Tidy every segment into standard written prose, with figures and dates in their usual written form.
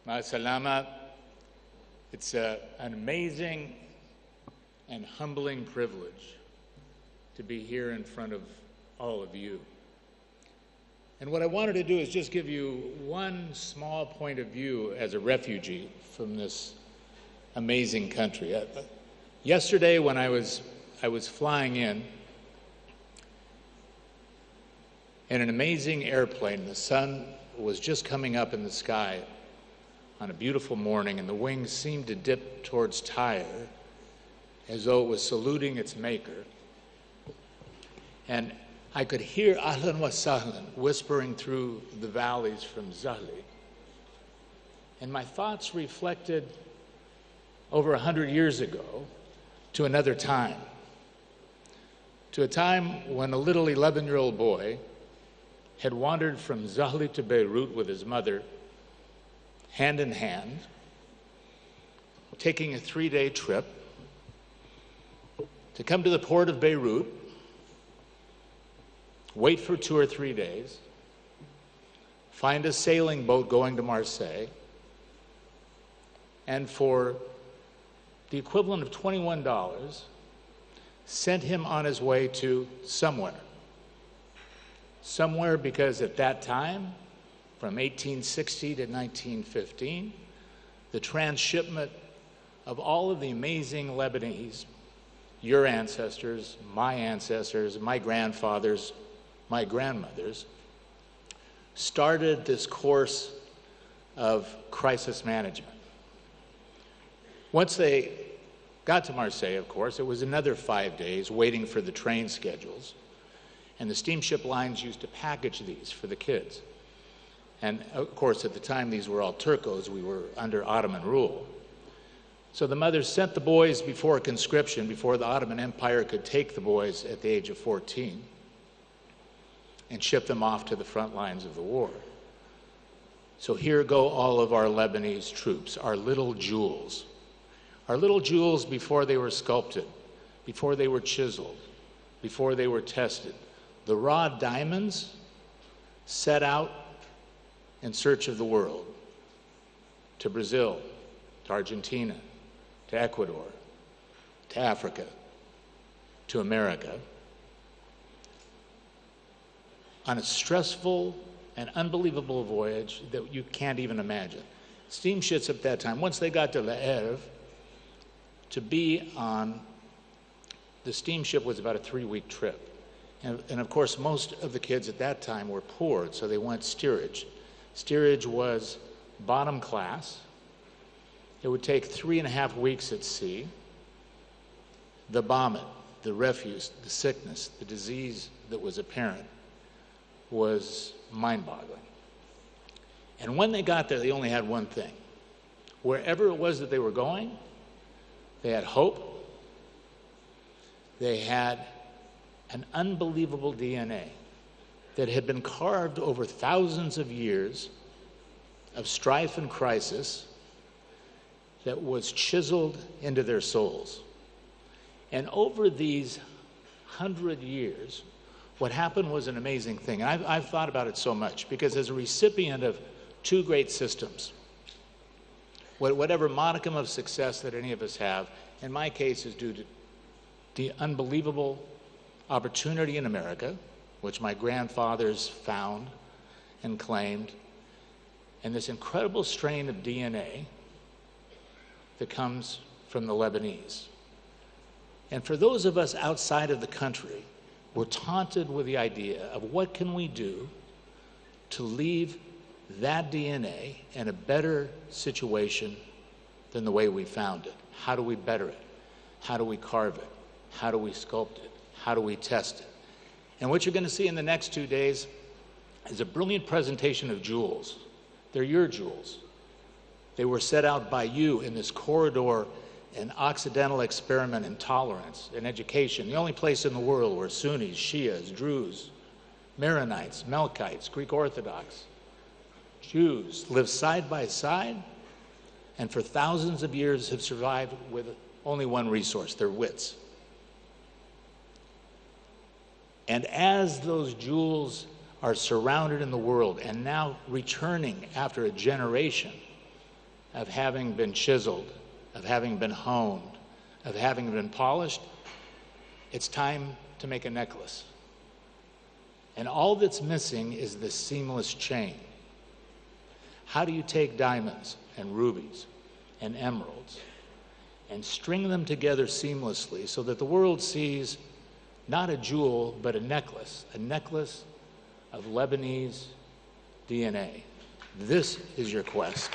Ma'asalama, it's an amazing and humbling privilege to be here in front of all of you. And what I wanted to do is just give you one small point of view as a refugee from this amazing country. Yesterday when I was flying in an amazing airplane, the sun was just coming up in the sky on a beautiful morning, and the wings seemed to dip towards Tyre as though it was saluting its maker. And I could hear Ahlan wa Sahlan whispering through the valleys from Zahli. And my thoughts reflected over 100 years ago to another time, to a time when a little 11-year-old boy had wandered from Zahli to Beirut with his mother, hand in hand, taking a 3-day trip to come to the port of Beirut, wait for 2 or 3 days, find a sailing boat going to Marseille, and for the equivalent of $21, sent him on his way to somewhere. Somewhere because at that time, from 1860 to 1915, the transshipment of all of the amazing Lebanese, your ancestors, my grandfathers, my grandmothers, started this course of crisis management. Once they got to Marseille, of course, it was another 5 days waiting for the train schedules. And the steamship lines used to package these for the kids. And of course, at the time, these were all Turcos. We were under Ottoman rule. So the mothers sent the boys before conscription, before the Ottoman Empire could take the boys at the age of 14 and ship them off to the front lines of the war. So here go all of our Lebanese troops, our little jewels. Our little jewels before they were sculpted, before they were chiseled, before they were tested. The raw diamonds set out in search of the world, to Brazil, to Argentina, to Ecuador, to Africa, to America, on a stressful and unbelievable voyage that you can't even imagine. Steamships at that time, once they got to Le Havre, to be on the steamship was about a 3-week trip. And of course, most of the kids at that time were poor, so they went steerage. Steerage was bottom class. It would take 3.5 weeks at sea. The vomit, the refuse, the sickness, the disease that was apparent was mind-boggling. And when they got there, they only had one thing. Wherever it was that they were going, they had hope. They had an unbelievable DNA that had been carved over thousands of years of strife and crisis that was chiseled into their souls. And over these 100 years, what happened was an amazing thing. And I've thought about it so much because as a recipient of 2 great systems, whatever modicum of success that any of us have, in my case is due to the unbelievable opportunity in America, which my grandfathers found and claimed, and this incredible strain of DNA that comes from the Lebanese. And for those of us outside of the country, we're taunted with the idea of what can we do to leave that DNA in a better situation than the way we found it. How do we better it? How do we carve it? How do we sculpt it? How do we test it? And what you're going to see in the next 2 days is a brilliant presentation of jewels. They're your jewels. They were set out by you in this corridor, an Occidental experiment in tolerance and education, the only place in the world where Sunnis, Shias, Druze, Maronites, Melkites, Greek Orthodox, Jews live side by side and for thousands of years have survived with only one resource, their wits. And as those jewels are surrounded in the world and now returning after a generation of having been chiseled, of having been honed, of having been polished, it's time to make a necklace. And all that's missing is the seamless chain. How do you take diamonds and rubies and emeralds and string them together seamlessly so that the world sees not a jewel, but a necklace of Lebanese DNA? This is your quest.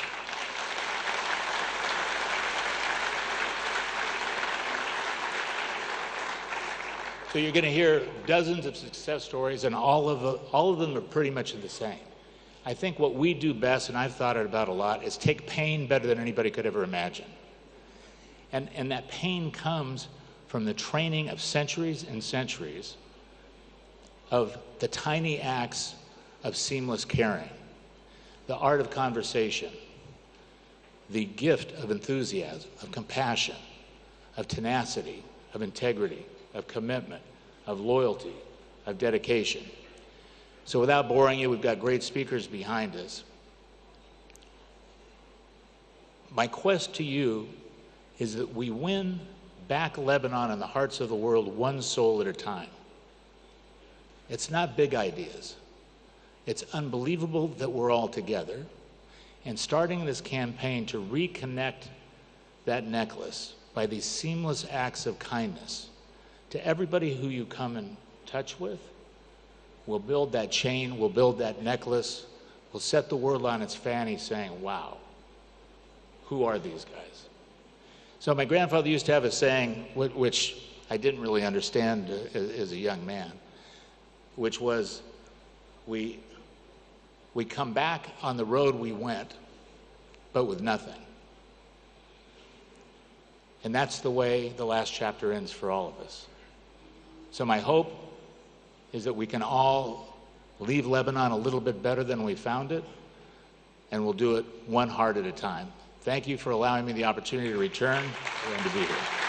So you're going to hear dozens of success stories, and all of them are pretty much the same. I think what we do best, and I've thought about a lot, is take pain better than anybody could ever imagine. And that pain comes from the training of centuries and centuries of the tiny acts of seamless caring, the art of conversation, the gift of enthusiasm, of compassion, of tenacity, of integrity, of commitment, of loyalty, of dedication. So without boring you, we've got great speakers behind us. My quest to you is that we win back Lebanon in the hearts of the world, one soul at a time. It's not big ideas. It's unbelievable that we're all together and starting this campaign to reconnect that necklace by these seamless acts of kindness to everybody who you come in touch with. We'll build that chain, we'll build that necklace, we'll set the world on its fanny saying, wow, who are these guys? So my grandfather used to have a saying, which I didn't really understand as a young man, which was, we come back on the road we went, but with nothing. And that's the way the last chapter ends for all of us. So my hope is that we can all leave Lebanon a little bit better than we found it, and we'll do it one heart at a time. Thank you for allowing me the opportunity to return and to be here.